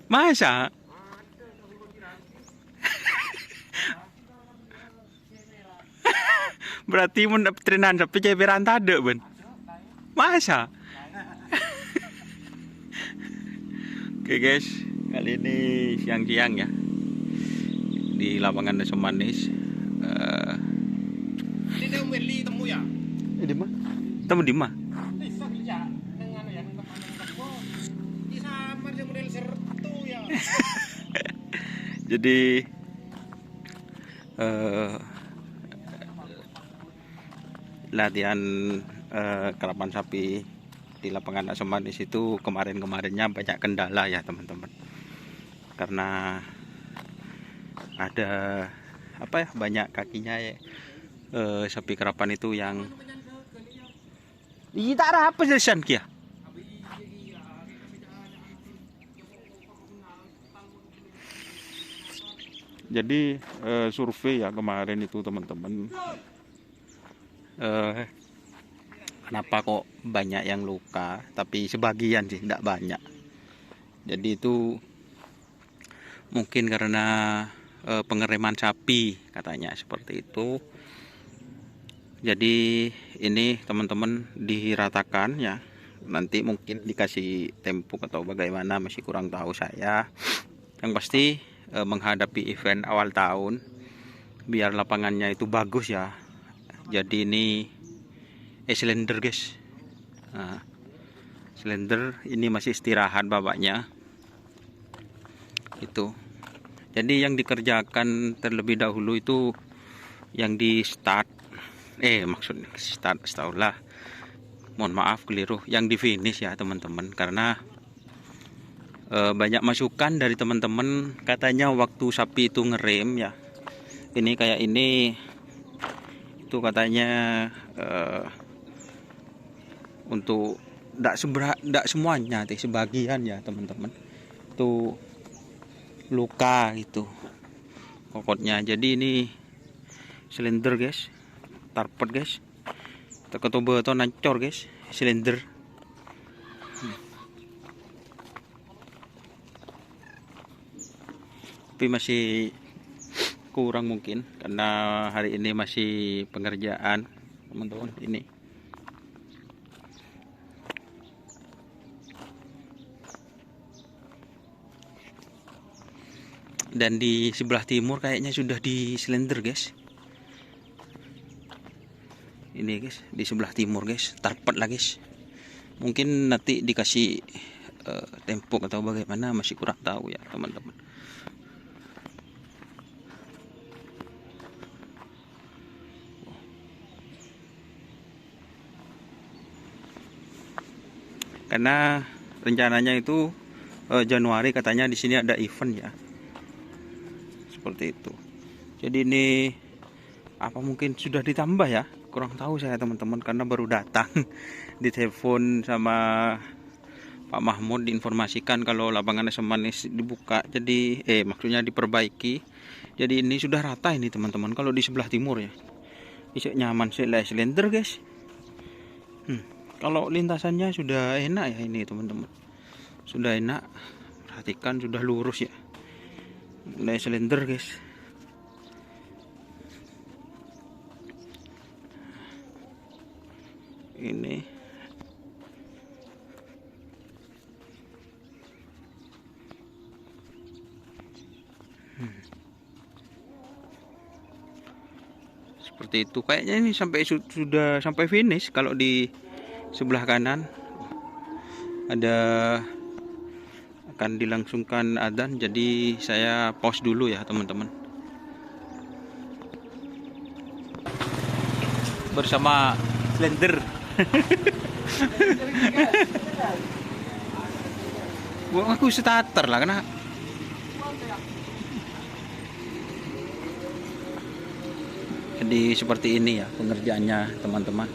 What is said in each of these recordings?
Masa? Berarti mun trenan sapi ceberan tade, Ben. Masa? Oke guys, kali ini siang-siang ya di lapangan Desa Manis. Ini dia Meli temu ya? Di mana? Temu di mana? Bisa kerja dengan yang teman-teman di sama dia model sertu ya. Jadi latihan karapan sapi di lapangan Desa Manis itu kemarinnya banyak kendala ya teman-teman, karena ada apa ya, banyak kakinya ya, sapi karapan itu yang tak apa jelasan kia. Jadi survei ya kemarin itu teman-teman, kenapa kok banyak yang luka, tapi sebagian sih, tidak banyak. Jadi itu mungkin karena pengereman sapi, katanya seperti itu. Jadi ini teman-teman diratakan ya, nanti mungkin dikasih tempuk atau bagaimana, masih kurang tahu saya. Yang pasti menghadapi event awal tahun, biar lapangannya itu bagus ya. Jadi ini slender guys, nah, slender ini masih istirahat bapaknya itu. Jadi yang dikerjakan terlebih dahulu itu yang di start, maksudnya start, setaulah, mohon maaf keliru, yang di finish ya teman-teman, karena banyak masukan dari teman-teman, katanya waktu sapi itu ngerem ya, ini kayak ini itu katanya untuk tidak semuanya, sebagian ya teman-teman itu luka gitu kokotnya. Jadi ini silinder guys, tarpet guys, tekotobe atau nancor guys, silinder. Tapi masih kurang mungkin karena hari ini masih pengerjaan teman-teman ini. Dan di sebelah timur kayaknya sudah di silinder guys. Ini guys, di sebelah timur guys, tarpet lah guys. Mungkin nanti dikasih tempuk atau bagaimana, masih kurang tahu ya teman-teman. Karena rencananya itu Januari katanya di sini ada event ya. Seperti itu. Jadi ini apa mungkin sudah ditambah ya, kurang tahu saya teman-teman, karena baru datang di telepon sama Pak Mahmud, diinformasikan kalau lapangan Desa Manis dibuka, jadi maksudnya diperbaiki. Jadi ini sudah rata ini teman-teman. Kalau di sebelah timur ya bisa nyaman sih silinder guys. Kalau lintasannya sudah enak ya ini teman-teman, sudah enak, perhatikan sudah lurus ya, silinder guys. Ini seperti itu kayaknya, ini sampai sudah sampai finish. Kalau di sebelah kanan ada akan dilangsungkan adzan, jadi saya pause dulu ya teman-teman. Bersama slender. Aku starter lah karena jadi seperti ini ya pengerjaannya teman-teman.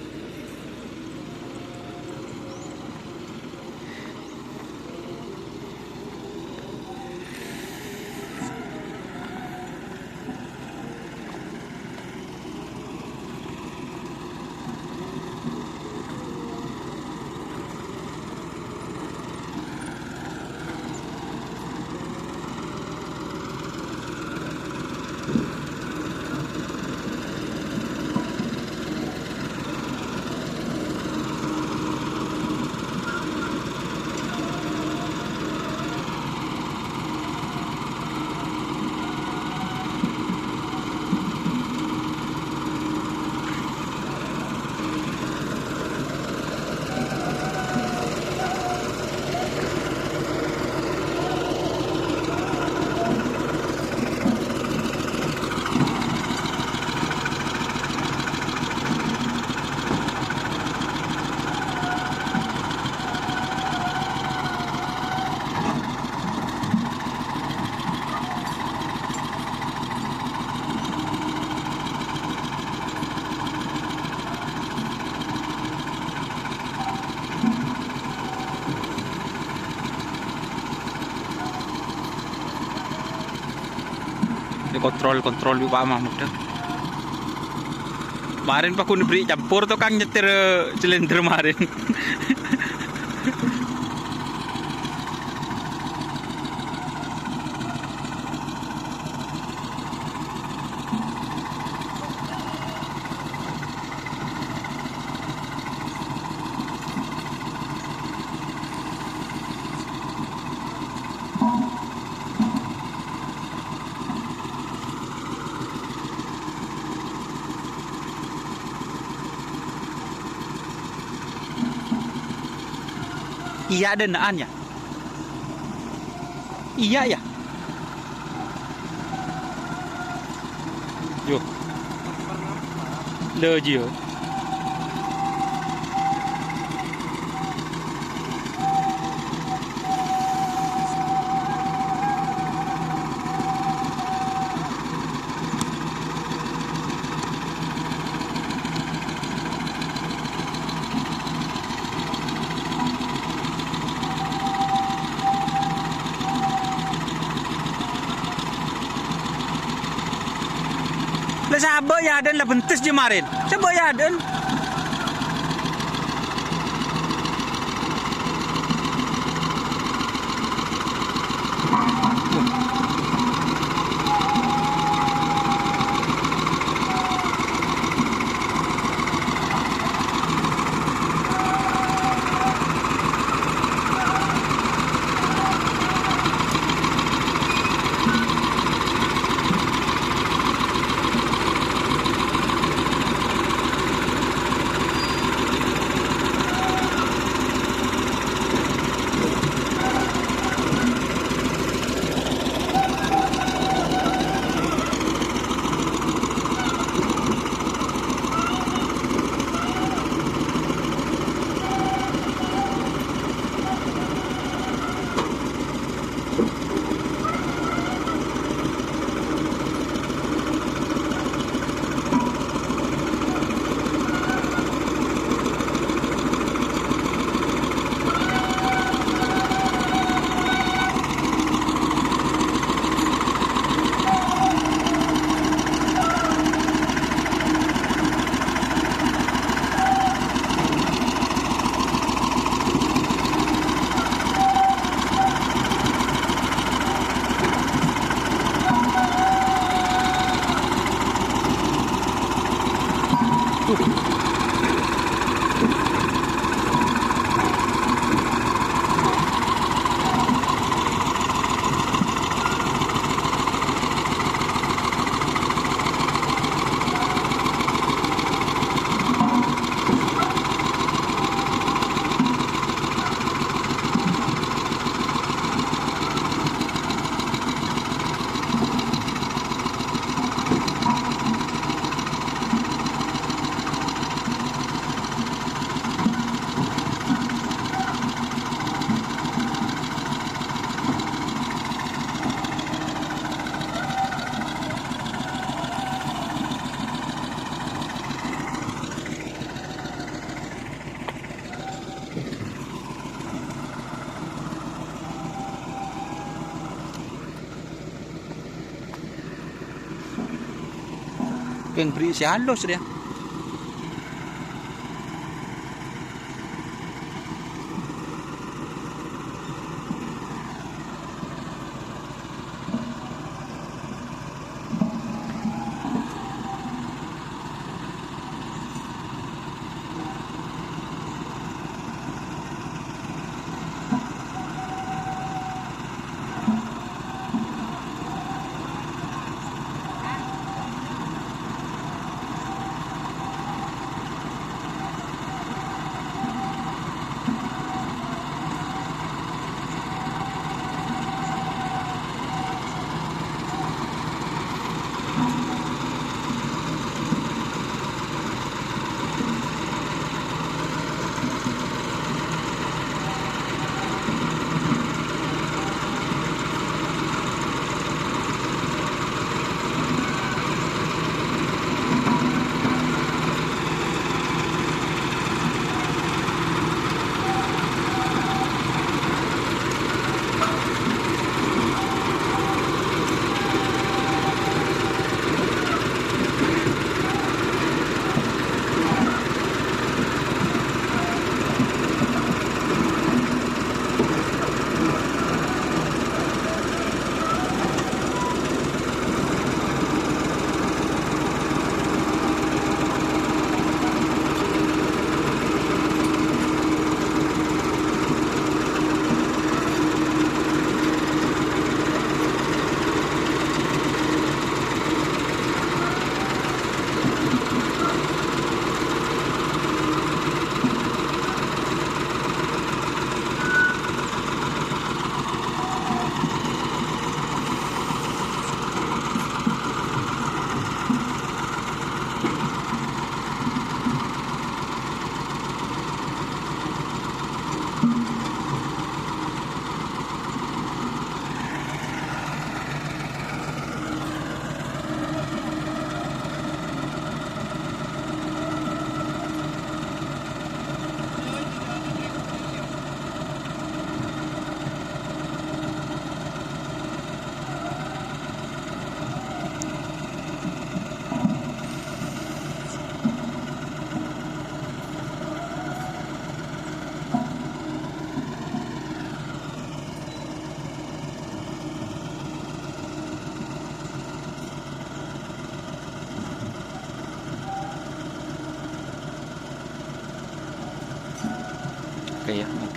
kontrol Pak Mahmud dah. Kemarin Pak aku beri campur tuh Kang nyetir silinder kemarin. Iya ada naan ya? Iya ya? Yo. Le Jio. Lah sabak ya dan lah bentis jemarin. Sabak ya dan. Pengen beri si halus dia.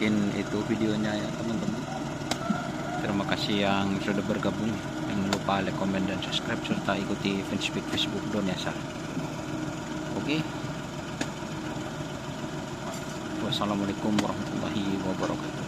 mungkin itu videonya ya teman-teman. Terima kasih yang sudah bergabung. Jangan lupa like, comment, dan subscribe serta ikuti fanspage Facebook Donyasar. Oke. Wassalamualaikum warahmatullahi wabarakatuh.